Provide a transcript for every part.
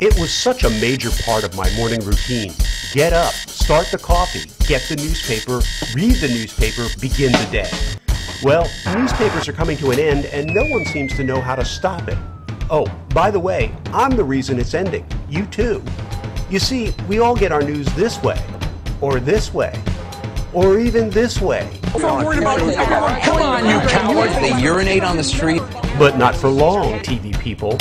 It was such a major part of my morning routine. Get up, start the coffee, get the newspaper, read the newspaper, begin the day. Well, newspapers are coming to an end and no one seems to know how to stop it. Oh, by the way, I'm the reason it's ending. You too. You see, we all get our news this way, or even this way. Come on, you cowards! They urinate on the street. But not for long, TV people.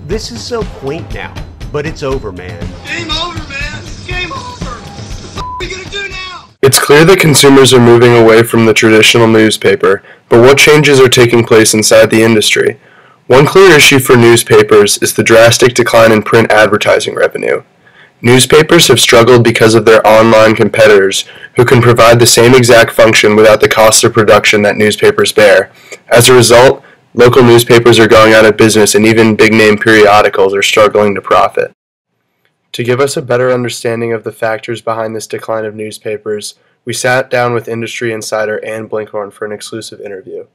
This is so quaint now, but it's over, man. Game over, man! Game over! What are we gonna do now? It's clear that consumers are moving away from the traditional newspaper, but what changes are taking place inside the industry? One clear issue for newspapers is the drastic decline in print advertising revenue. Newspapers have struggled because of their online competitors, who can provide the same exact function without the cost of production that newspapers bear. As a result, local newspapers are going out of business and even big-name periodicals are struggling to profit. To give us a better understanding of the factors behind this decline of newspapers, we sat down with industry insider Ann Blinkhorn for an exclusive interview.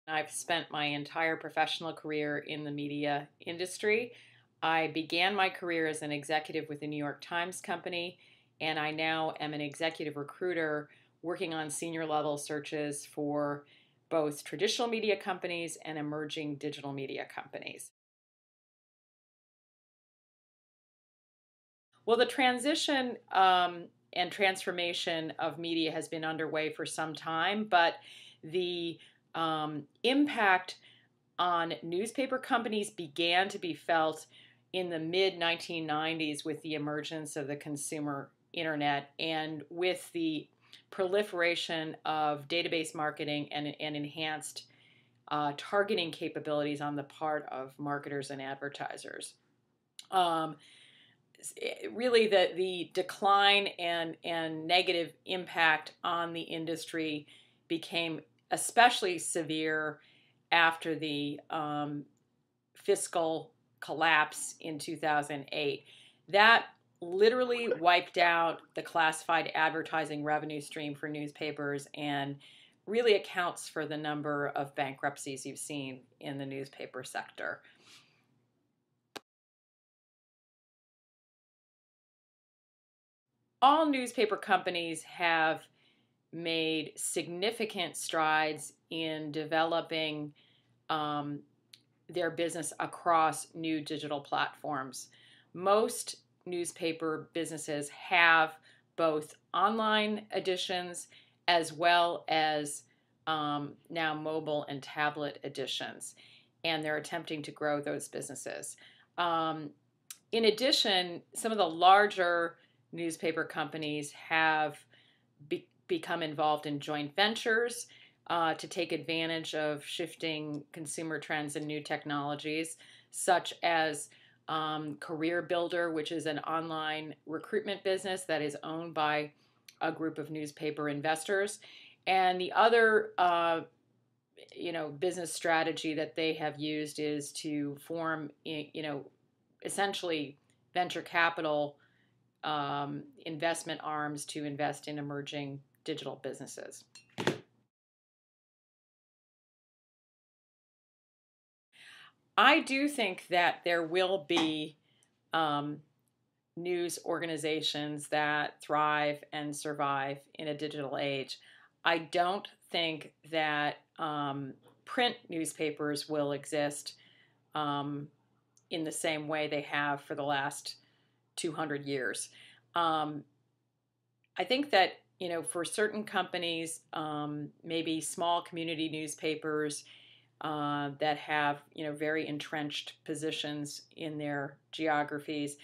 I've spent my entire professional career in the media industry. I began my career as an executive with the New York Times Company, and I now am an executive recruiter working on senior level searches for both traditional media companies and emerging digital media companies. Well, the transition and transformation of media has been underway for some time, but the impact on newspaper companies began to be felt in the mid-1990s with the emergence of the consumer internet and with the proliferation of database marketing and enhanced targeting capabilities on the part of marketers and advertisers. Really, the decline and negative impact on the industry became especially severe after the fiscal collapse in 2008. That literally wiped out the classified advertising revenue stream for newspapers and really accounts for the number of bankruptcies you've seen in the newspaper sector. All newspaper companies have made significant strides in developing their business across new digital platforms. Most newspaper businesses have both online editions as well as now mobile and tablet editions, and they're attempting to grow those businesses. In addition, some of the larger newspaper companies have become involved in joint ventures to take advantage of shifting consumer trends and new technologies, such as Career Builder, which is an online recruitment business that is owned by a group of newspaper investors. And the other business strategy that they have used is to form essentially venture capital investment arms to invest in emerging digital businesses. I do think that there will be news organizations that thrive and survive in a digital age. I don't think that print newspapers will exist in the same way they have for the last 200 years. I think that for certain companies, maybe small community newspapers that have very entrenched positions in their geographies,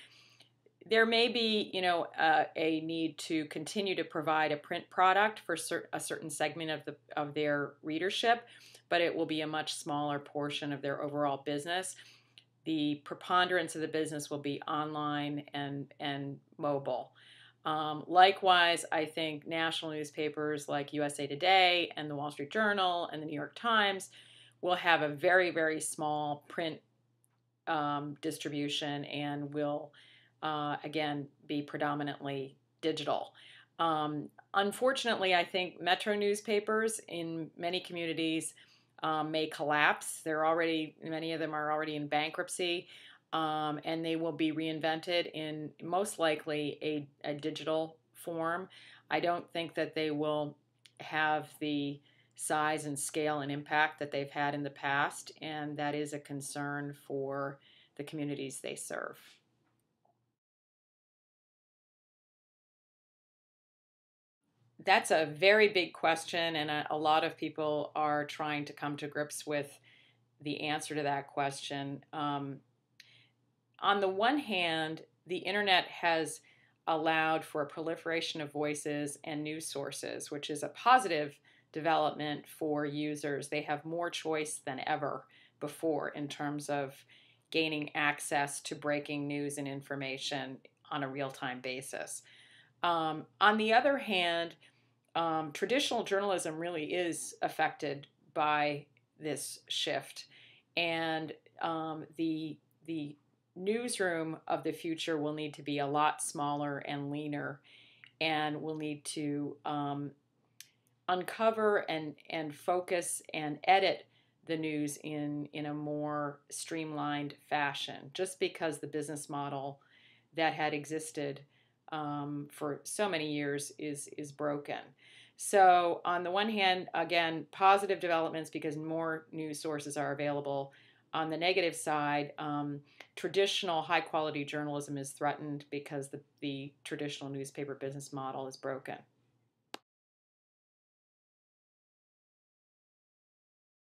there may be a need to continue to provide a print product for a certain segment of their readership, but it will be a much smaller portion of their overall business. The preponderance of the business will be online and mobile. Likewise, I think national newspapers like USA Today and the Wall Street Journal and the New York Times will have a very, very small print distribution and will, again, be predominantly digital. Unfortunately, I think metro newspapers in many communities may collapse. Many of them are already in bankruptcy, and they will be reinvented in most likely a digital form. I don't think that they will have the size and scale and impact that they've had in the past, and that is a concern for the communities they serve. That's a very big question, and a lot of people are trying to come to grips with the answer to that question. On the one hand, the internet has allowed for a proliferation of voices and news sources, which is a positive development for users. They have more choice than ever before in terms of gaining access to breaking news and information on a real-time basis. On the other hand, traditional journalism really is affected by this shift, and the newsroom of the future will need to be a lot smaller and leaner, and will need to uncover and focus and edit the news in a more streamlined fashion, just because the business model that had existed for so many years is broken. So on the one hand, again, positive developments because more news sources are available. On the negative side, traditional high-quality journalism is threatened because the traditional newspaper business model is broken.